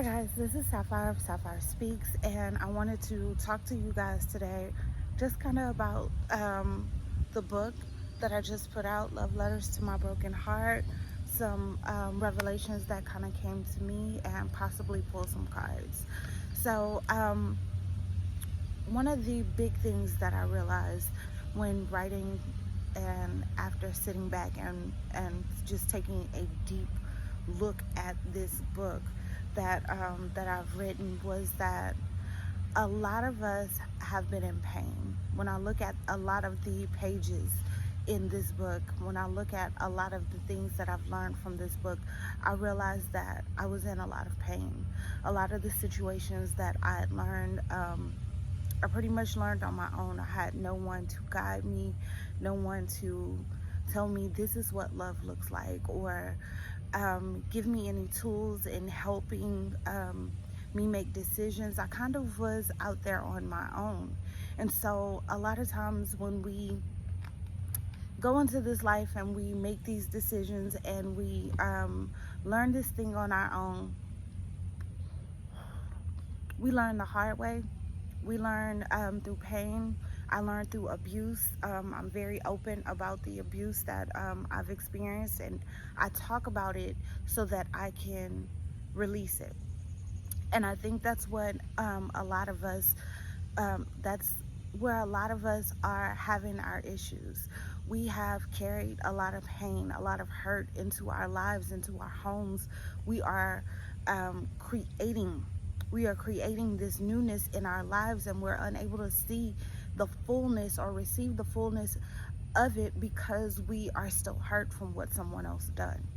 Hi guys, this is Sapphire of Sapphire Speaks, and I wanted to talk to you guys today just kind of about the book that I just put out, Love Letters to My Broken Heart, some revelations that kind of came to me, and possibly pull some cards. So one of the big things that I realized when writing and after sitting back and just taking a deep look at this book that I've written was that a lot of us have been in pain. When I look at a lot of the pages in this book, when I look at a lot of the things that I've learned from this book, I realized that I was in a lot of pain. A lot of the situations that I had learned, I pretty much learned on my own. I had no one to guide me, no one to tell me this is what love looks like, or give me any tools in helping me make decisions. I kind of was out there on my own. And so a lot of times when we go into this life and we make these decisions and we learn this thing on our own, we learn the hard way. We learn through pain. I learned through abuse. I'm very open about the abuse that I've experienced, and I talk about it so that I can release it. And I think that's what a lot of us, that's where a lot of us are having our issues. We have carried a lot of pain, a lot of hurt into our lives, into our homes. We are creating this newness in our lives, and we're unable to see the fullness or receive the fullness of it because we are still hurt from what someone else done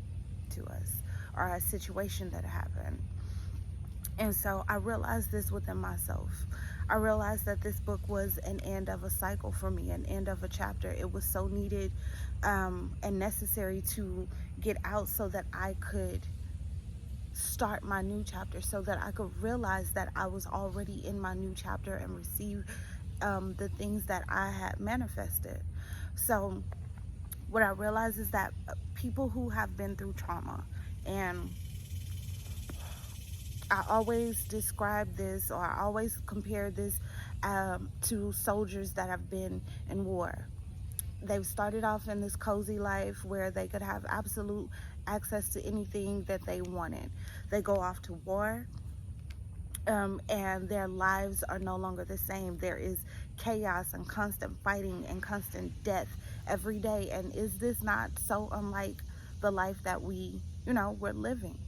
to us or a situation that happened. And so I realized this within myself. I realized that this book was an end of a cycle for me, an end of a chapter. It was so needed and necessary to get out so that I could start my new chapter, so that I could realize that I was already in my new chapter and receive the things that I had manifested. So what I realized is that people who have been through trauma, and I always describe this, or I always compare this to soldiers that have been in war. They've started off in this cozy life where they could have absolute access to anything that they wanted. They go off to war, and their lives are no longer the same. There is chaos and constant fighting and constant death every day. And is this not so unlike the life that we're living?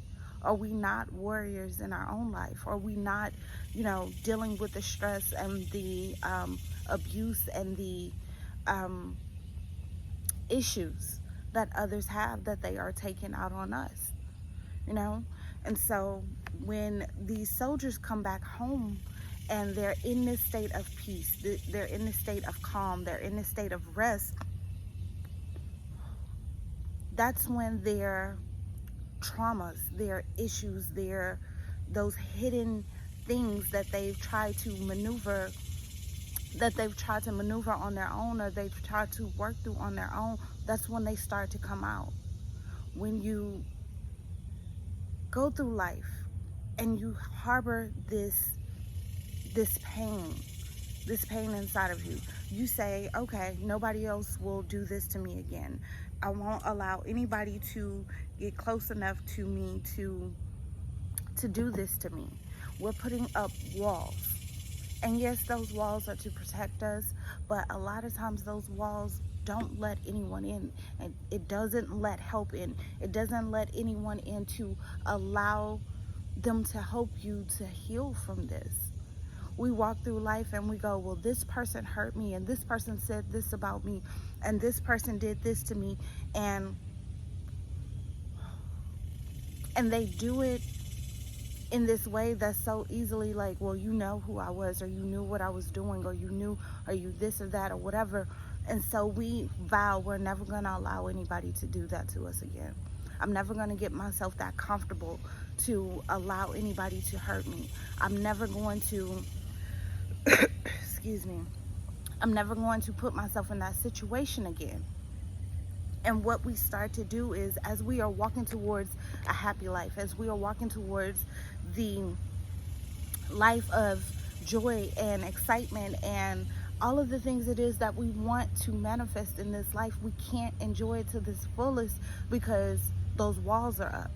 Are we not warriors in our own life? Are we not, dealing with the stress and the abuse and the issues that others have that they are taking out on us? And so when these soldiers come back home and they're in this state of peace, they're in this state of calm, they're in this state of rest, that's when their traumas, their issues, those hidden things that they've tried to maneuver on their own, or they've tried to work through on their own, that's when they start to come out. When you go through life and you harbor this pain inside of you, you say, okay, nobody else will do this to me again. I won't allow anybody to get close enough to me to do this to me. We're putting up walls. And yes, those walls are to protect us, but a lot of times those walls don't let anyone in, and it doesn't let help in. It doesn't let anyone in to allow them to help you to heal from this. We walk through life and we go, well, this person hurt me, and this person said this about me, and this person did this to me, and they do it in this way that's so easily like, well, you know who I was, or you knew what I was doing, or you knew, or you this or that or whatever. And so we vow we're never going to allow anybody to do that to us again. I'm never going to get myself that comfortable to allow anybody to hurt me. I'm never going to excuse me, I'm never going to put myself in that situation again. And what we start to do is, as we are walking towards a happy life, as we are walking towards the life of joy and excitement and all of the things it is that we want to manifest in this life, we can't enjoy it to this fullest because those walls are up.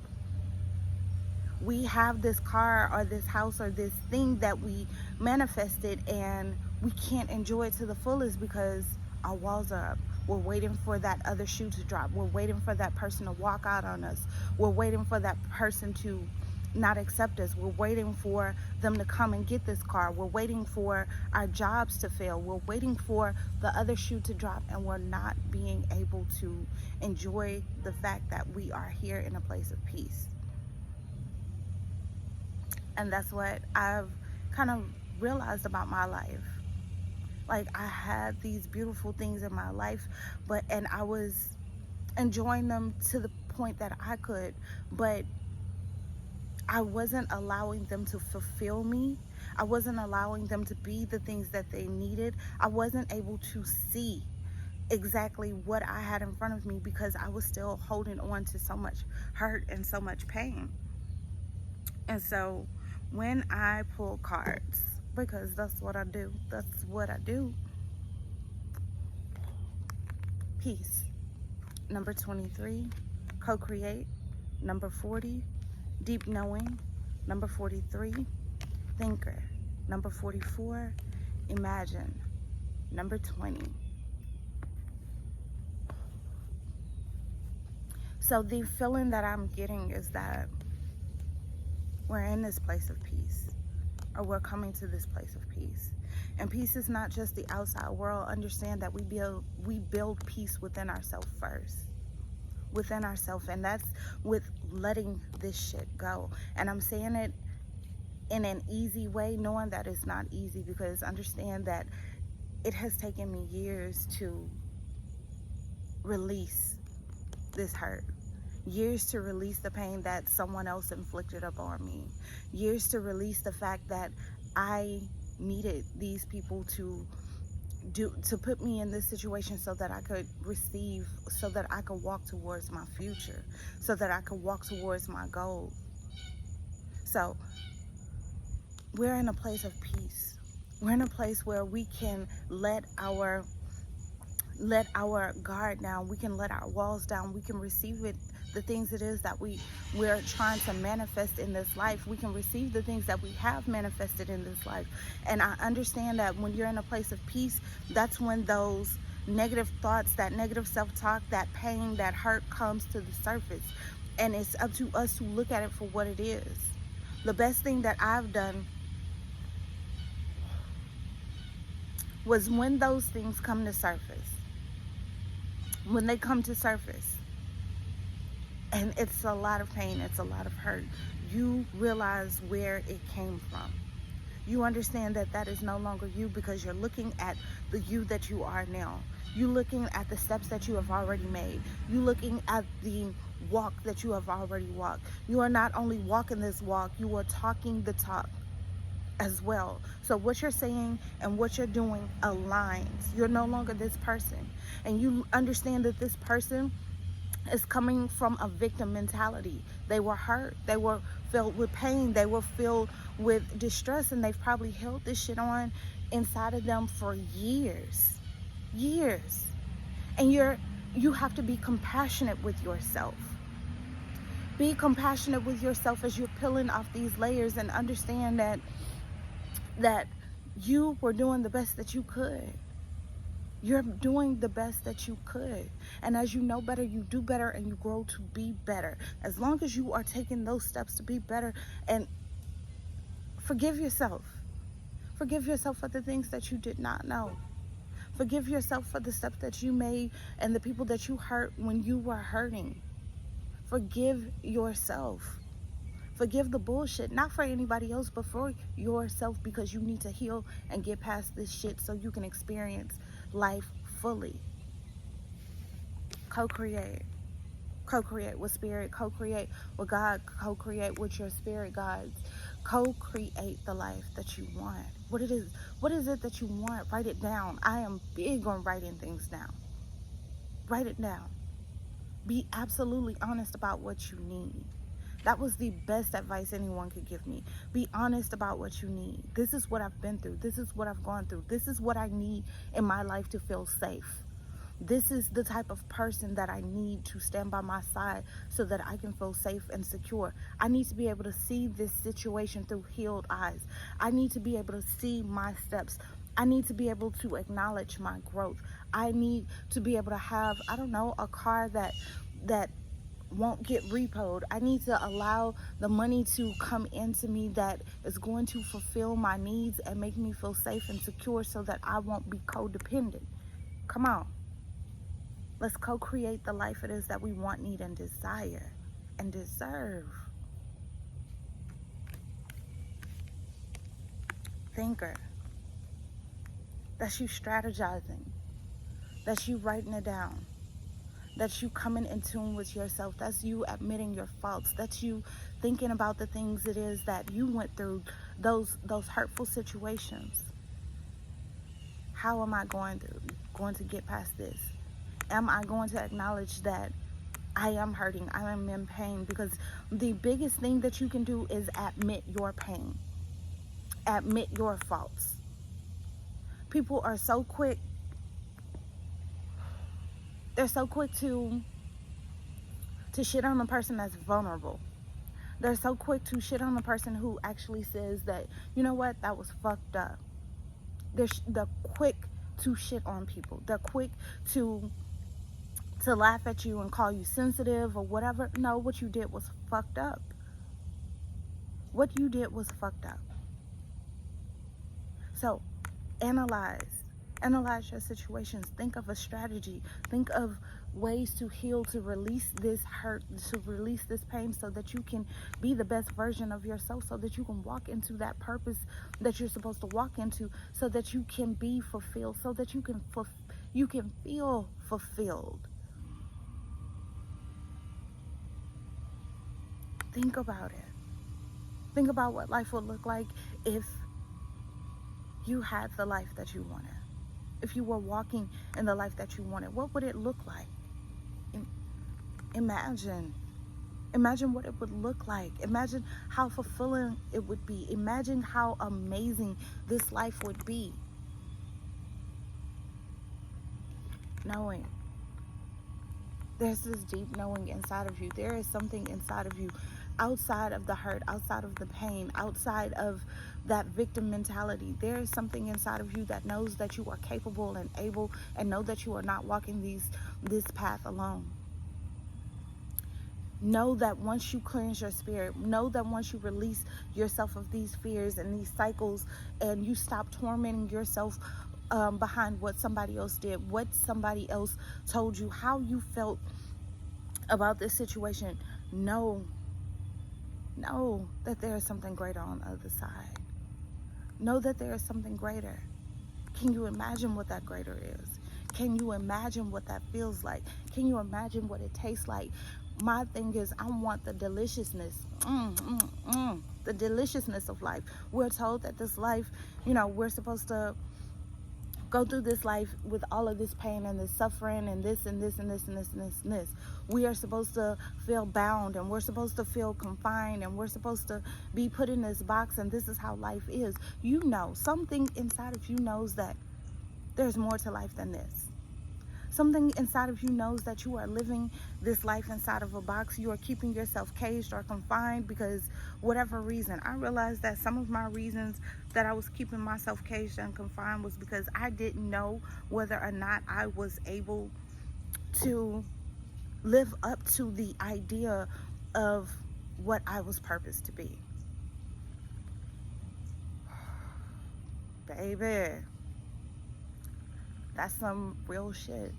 We have this car or this house or this thing that we manifested, and we can't enjoy it to the fullest because our walls are up. We're waiting for that other shoe to drop. We're waiting for that person to walk out on us. We're waiting for that person to not accept us. We're waiting for them to come and get this car. We're waiting for our jobs to fail. We're waiting for the other shoe to drop, and we're not being able to enjoy the fact that we are here in a place of peace. And that's what I've kind of realized about my life. Like, I had these beautiful things in my life, and I was enjoying them to the point that I could, but I wasn't allowing them to fulfill me. I wasn't allowing them to be the things that they needed. I wasn't able to see exactly what I had in front of me because I was still holding on to so much hurt and so much pain. And so when I pull cards, because that's what I do, peace. Number 23, co-create. Number 40, deep knowing. Number 43, thinker. Number 44, imagine. Number 20. So the feeling that I'm getting is that we're in this place of peace, or we're coming to this place of peace. And peace is not just the outside world. Understand that we build peace within ourselves first. Within ourselves, and that's with letting this shit go. And I'm saying it in an easy way, knowing that it's not easy, because understand that it has taken me years to release this hurt, years to release the pain that someone else inflicted upon me, years to release the fact that I needed these people to put me in this situation so that I could receive, so that I could walk towards my future, so that I could walk towards my goal. So we're in a place of peace. We're in a place where we can let our guard down. We can let our walls down. We can receive it, the things it is that we're trying to manifest in this life. We can receive the things that we have manifested in this life. And I understand that when you're in a place of peace, that's when those negative thoughts, that negative self-talk, that pain, that hurt comes to the surface. And it's up to us to look at it for what it is. The best thing that I've done was when those things come to surface. When they come to surface, and it's a lot of pain, it's a lot of hurt, you realize where it came from. You understand that that is no longer you, because you're looking at the you that you are now. You're looking at the steps that you have already made. You're looking at the walk that you have already walked. You are not only walking this walk, you are talking the talk as well. So what you're saying and what you're doing aligns. You're no longer this person. And you understand that this person is coming from a victim mentality. They were hurt. They were filled with pain. They were filled with distress, and they've probably held this shit on inside of them for years. And you have to be compassionate with yourself. Be compassionate with yourself as you're peeling off these layers, and understand that you were doing the best that you could. You're doing the best that you could. And as you know better, you do better, and you grow to be better. As long as you are taking those steps to be better, and forgive yourself. Forgive yourself for the things that you did not know. Forgive yourself for the steps that you made and the people that you hurt when you were hurting. Forgive yourself. Forgive the bullshit, not for anybody else, but for yourself, because you need to heal and get past this shit so you can experience life fully. Co-create. Co-create with spirit. Co-create with God. Co-create with your spirit guides. Co-create the life that you want. What is it that you want? Write it down. I am big on writing things down. Write it down. Be absolutely honest about what you need. That was the best advice anyone could give me. Be honest about what you need. This is what I've been through. This is what I've gone through. This is what I need in my life to feel safe. This is the type of person that I need to stand by my side so that I can feel safe and secure. I need to be able to see this situation through healed eyes. I need to be able to see my steps. I need to be able to acknowledge my growth. I need to be able to have, I don't know, a car that won't get repoed. I need to allow the money to come into me that is going to fulfill my needs and make me feel safe and secure so that I won't be codependent. Come on. Let's co-create the life it is that we want, need, and desire and deserve. Thinker. That's you strategizing. That's you writing it down. That's you coming in tune with yourself. That's you admitting your faults. That's you thinking about the things it is that you went through, those hurtful situations. How am I going to get past this? Am I going to acknowledge that I am hurting, I am in pain? Because the biggest thing that you can do is admit your pain. Admit your faults. People are so quick. They're so quick to shit on the person that's vulnerable. They're so quick to shit on the person who actually says that, you know what, that was fucked up. They're quick to shit on people. They're quick to laugh at you and call you sensitive or whatever. No, what you did was fucked up. What you did was fucked up. So analyze your situations. Think of a strategy. Think of ways to heal, to release this hurt, to release this pain, so that you can be the best version of yourself, so that you can walk into that purpose that you're supposed to walk into, so that you can be fulfilled, so that you can feel fulfilled. Think about it. Think about what life would look like if you had the life that you wanted. If you were walking in the life that you wanted, what would it look like? Imagine what it would look like. Imagine how fulfilling it would be. Imagine how amazing this life would be. Knowing. There's this deep knowing inside of you. There is something inside of you, outside of the hurt, outside of the pain, outside of that victim mentality. There is something inside of you that knows that you are capable and able, and know that you are not walking this path alone. Know that once you cleanse your spirit, know that once you release yourself of these fears and these cycles, and you stop tormenting yourself behind what somebody else did, what somebody else told you, how you felt about this situation, know that there is something greater on the other side. Know that there is something greater. Can you imagine what that greater is? Can you imagine what that feels like? Can you imagine what it tastes like? My thing is, I want the deliciousness. The deliciousness of life. We're told that this life, we're supposed to go through this life with all of this pain and this suffering and this and this and this and this and this and this. We are supposed to feel bound, and we're supposed to feel confined, and we're supposed to be put in this box, and this is how life is. Something inside of you knows that there's more to life than this. Something inside of you knows that you are living this life inside of a box. You are keeping yourself caged or confined because whatever reason. I realized that some of my reasons that I was keeping myself caged and confined was because I didn't know whether or not I was able to live up to the idea of what I was purposed to be. Baby, that's some real shit.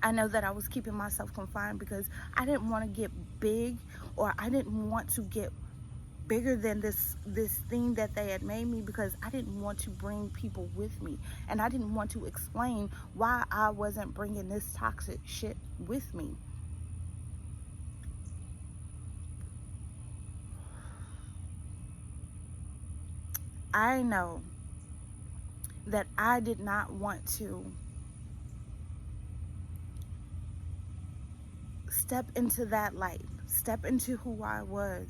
I know that I was keeping myself confined because I didn't want to get big, or I didn't want to get bigger than this thing that they had made me, because I didn't want to bring people with me, and I didn't want to explain why I wasn't bringing this toxic shit with me. I know that I did not want to step into that light, step into who I was,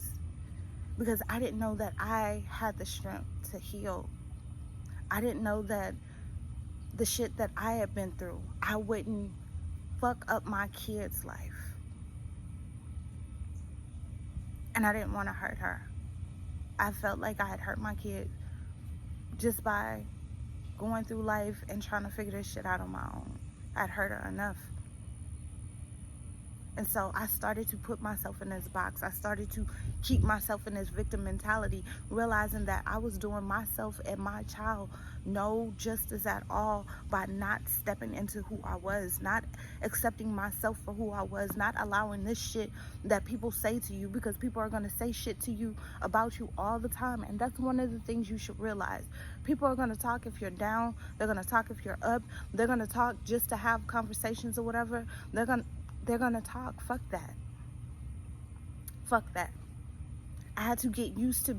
because I didn't know that I had the strength to heal. I didn't know that the shit that I had been through, I wouldn't fuck up my kid's life. And I didn't want to hurt her. I felt like I had hurt my kid just by going through life and trying to figure this shit out on my own. I'd hurt her enough. And so I started to put myself in this box. I started to keep myself in this victim mentality, realizing that I was doing myself and my child no justice at all by not stepping into who I was, not accepting myself for who I was, not allowing this shit that people say to you, because people are going to say shit to you about you all the time. And that's one of the things you should realize. People are going to talk if you're down. They're going to talk if you're up. They're going to talk just to have conversations or whatever. They're going to talk. Fuck that. Fuck that. I had to get used to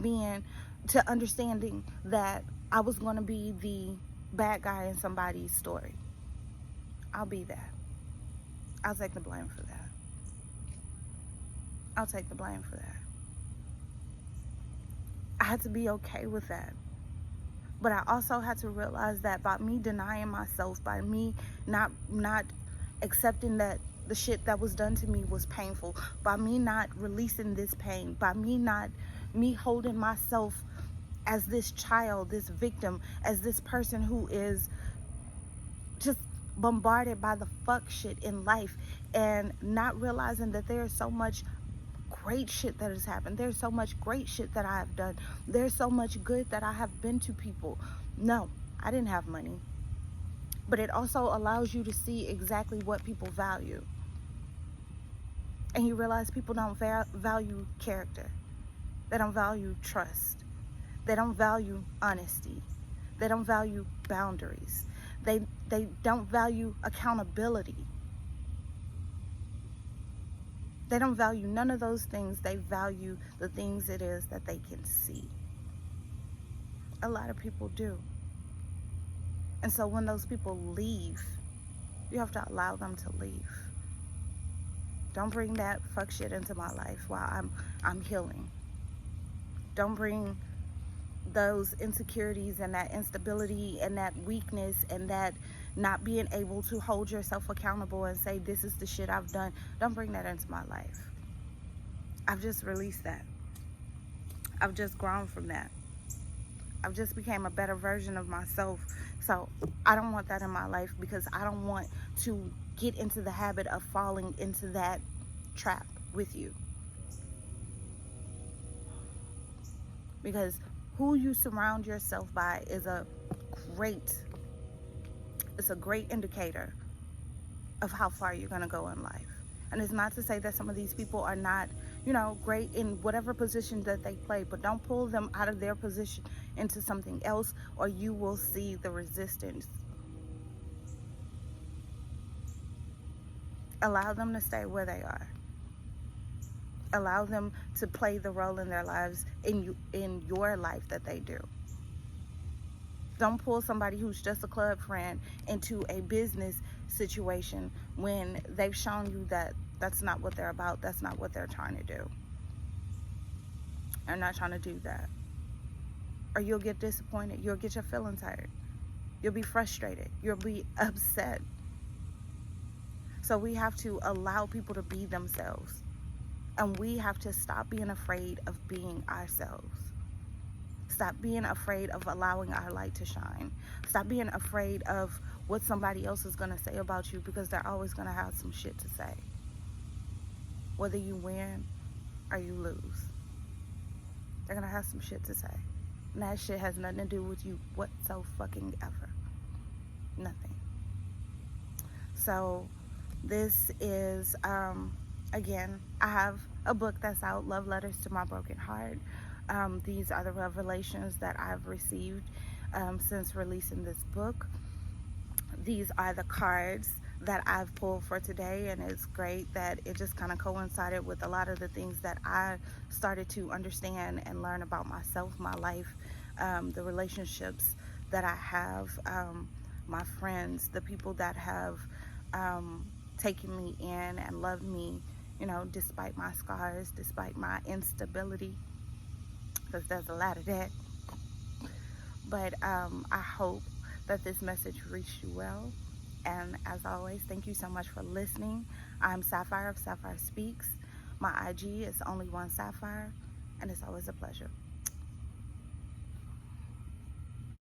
understanding that I was going to be the bad guy in somebody's story. I'll be that. I'll take the blame for that. I'll take the blame for that. I had to be okay with that. But I also had to realize that by me denying myself, by me not accepting that the shit that was done to me was painful, by me not releasing this pain, by me holding myself as this child, this victim, as this person who is just bombarded by the fuck shit in life, and not realizing that there's so much great shit that has happened. There's so much great shit that I have done. There's so much good that I have been to people. No, I didn't have money. But it also allows you to see exactly what people value. And you realize people don't value character. They don't value trust. They don't value honesty. They don't value boundaries. They don't value accountability. They don't value none of those things. They value the things it is that they can see. A lot of people do. And so when those people leave, you have to allow them to leave. Don't bring that fuck shit into my life while I'm healing. Don't bring those insecurities and that instability and that weakness and that not being able to hold yourself accountable and say, this is the shit I've done. Don't bring that into my life. I've just released that. I've just grown from that. I've just became a better version of myself. So I don't want that in my life, because I don't want to get into the habit of falling into that trap with you. Because who you surround yourself by is a great indicator of how far you're going to go in life. And it's not to say that some of these people are not, great in whatever position that they play, but don't pull them out of their position into something else, or you will see the resistance. Allow them to stay where they are. Allow them to play the role in their lives, in your life that they do. Don't pull somebody who's just a club friend into a business situation when they've shown you that that's not what they're about. That's not what they're trying to do. They're not trying to do that. Or you'll get disappointed. You'll get your feelings hurt. You'll be frustrated. You'll be upset. So we have to allow people to be themselves. And we have to stop being afraid of being ourselves. Stop being afraid of allowing our light to shine. Stop being afraid of what somebody else is going to say about you, because they're always going to have some shit to say. Whether you win or you lose, they're going to have some shit to say. And that shit has nothing to do with you whatsoever. Nothing. So this is, again, I have a book that's out, Love Letters to My Broken Heart. These are the revelations that I've received since releasing this book. These are the cards that I've pulled for today, and it's great that it just kind of coincided with a lot of the things that I started to understand and learn about myself, my life, the relationships that I have, my friends, the people that have taken me in and loved me you know, despite my scars, despite my instability, because there's a lot of that. But I hope that this message reached you well. And as always, thank you so much for listening. I'm Sapphire of Sapphire Speaks. My IG is only one Sapphire, and it's always a pleasure.